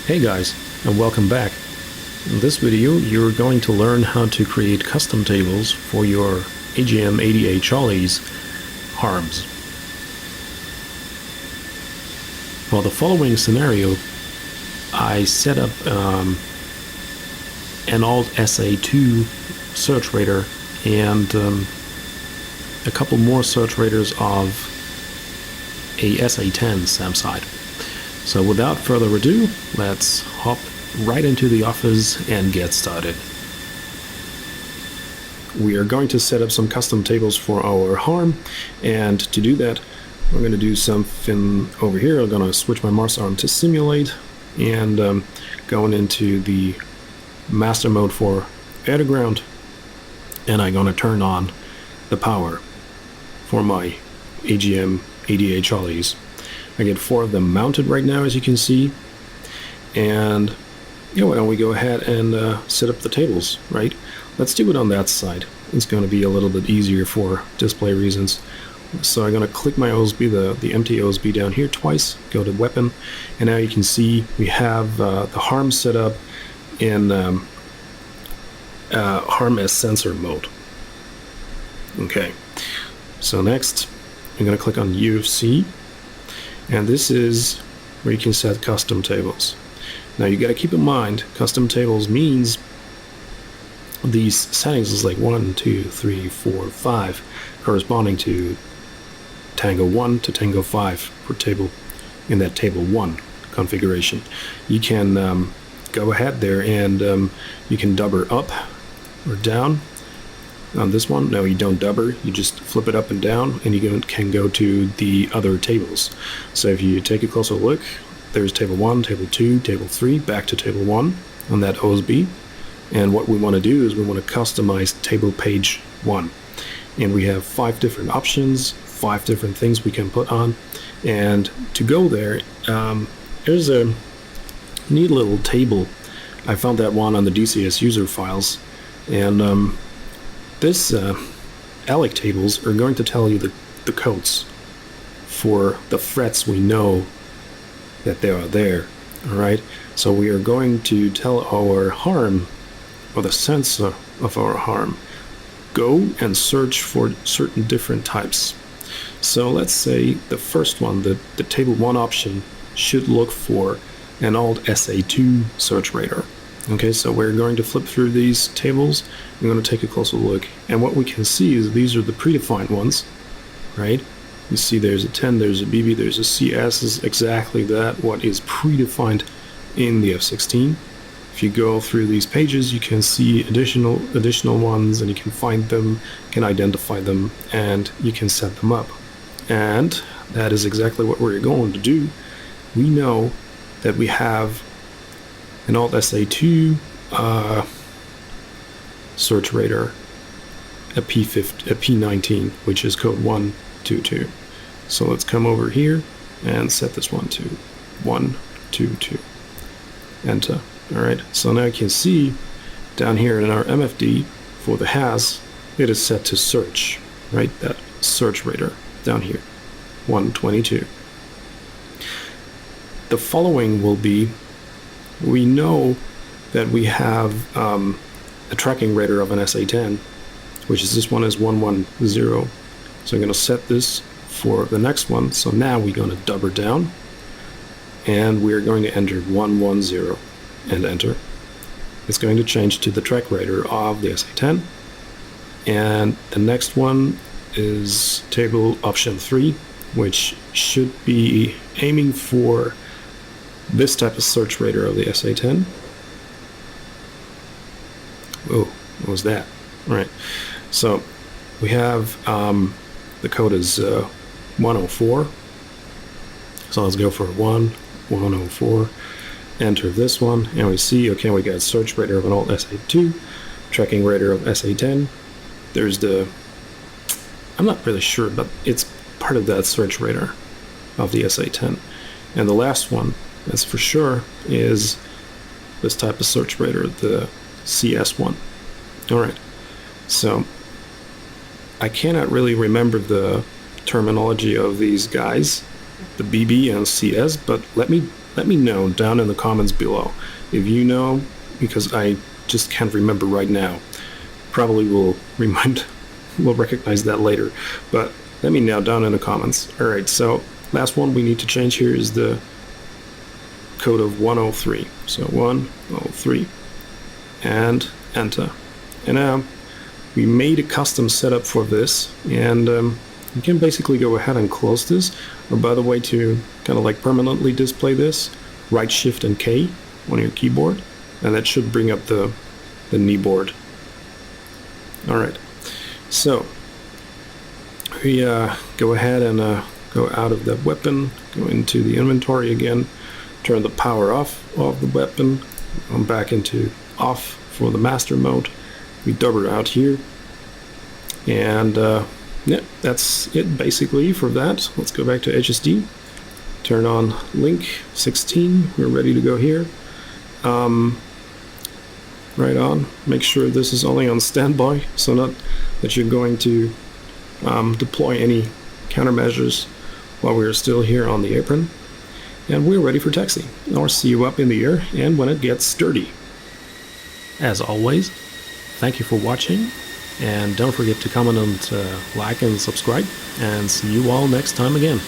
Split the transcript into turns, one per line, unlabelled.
Hey guys, and welcome back. In this video, you're going to learn how to create custom tables for your AGM-88C HARMs. For the following scenario, I set up an alt SA2 search radar and a couple more search radars of a SA10 SAM site. So without further ado, let's hop right into the office and get started. We are going to set up some custom tables for our HARM, and to do that, we're going to do something over here. I'm going to switch my mouse arm to simulate and going into the master mode for air to ground, and I'm going to turn on the power for my AGM-88C. I get 4 of them mounted right now, as you can see, and why don't we go ahead and set up the tables, right? Let's do it on that side. It's going to be a little bit easier for display reasons. So I'm going to click my OSB, the empty OSB down here twice, go to weapon, and now you can see we have the HARM set up in HARM as sensor mode. Okay, so next I'm going to click on UFC. And this is where you can set custom tables. Now you got to keep in mind, custom tables means these settings is like 1, 2, 3, 4, 5, corresponding to Tango 1 to Tango 5 for table in that table 1 configuration. You can go ahead there and you can double up or down. On this one, no, you don't double, you just flip it up and down, and you can go to the other tables. So if you take a closer look, there's table 1, table 2, table 3, back to table 1 on that OSB. And what we want to do is we want to customize table page 1. And we have 5 different options, 5 different things we can put on. And to go there, there's a neat little table. I found that one on the DCS user files. And this ALEC tables are going to tell you the codes for the threats we know that they are there. Alright, so we are going to tell our HARM, or the sensor of our HARM, go and search for certain different types. So let's say the first one, the table 1 option, should look for an alt SA2 search radar. Okay, so we're going to flip through these tables. We're going to take a closer look, and what we can see is these are the predefined ones, right? You see there's a 10, there's a BB, there's a CS, is exactly that, what is predefined in the F-16. If you go through these pages, you can see additional ones, and you can find them, can identify them, and you can set them up. And that is exactly what we're going to do. We know that we have an alt SA2 search radar, a P19, which is code 122. So let's come over here and set this one to 122. Enter. Alright, so now you can see down here in our MFD for the HAS, it is set to search, right? That search radar down here, 122. The following will be, we know that we have a tracking radar of an SA10, which is this one is 110. So I'm going to set this for the next one. So now we're going to double down, and we're going to enter 110 and enter. It's going to change to the track radar of the SA10. And the next one is table option 3, which should be aiming for this type of search radar of the SA10. Oh, what was that? All right, so we have the code is 104. So let's go for 104. Enter this one, and we see, okay, we got search radar of an alt SA2, tracking radar of SA10. There's the, I'm not really sure, but it's part of that search radar of the SA10. And the last one, that's for sure, is this type of search radar, the CS1. Alright, so I cannot really remember the terminology of these guys, the BB and CS, but let me let me know down in the comments below. If you know, because I just can't remember right now. Probably will recognize that later, but let me know down in the comments. Alright, so last one we need to change here is the code of 103. So 103 and enter. And now we made a custom setup for this, and you can basically go ahead and close this. Or by the way, to kind of like permanently display this, right shift and K on your keyboard, and that should bring up the kneeboard. Alright, so we go ahead and go out of that weapon, go into the inventory again, turn the power off of the weapon, come back into off for the master mode. We double out here, and yeah, that's it basically for that. Let's go back to HSD, turn on link 16, we're ready to go here. Right on, make sure this is only on standby, so not that you're going to deploy any countermeasures while we're still here on the apron. And we're ready for taxi. I'll see you up in the air and when it gets sturdy. As always, thank you for watching, and don't forget to comment and like and subscribe, and see you all next time again.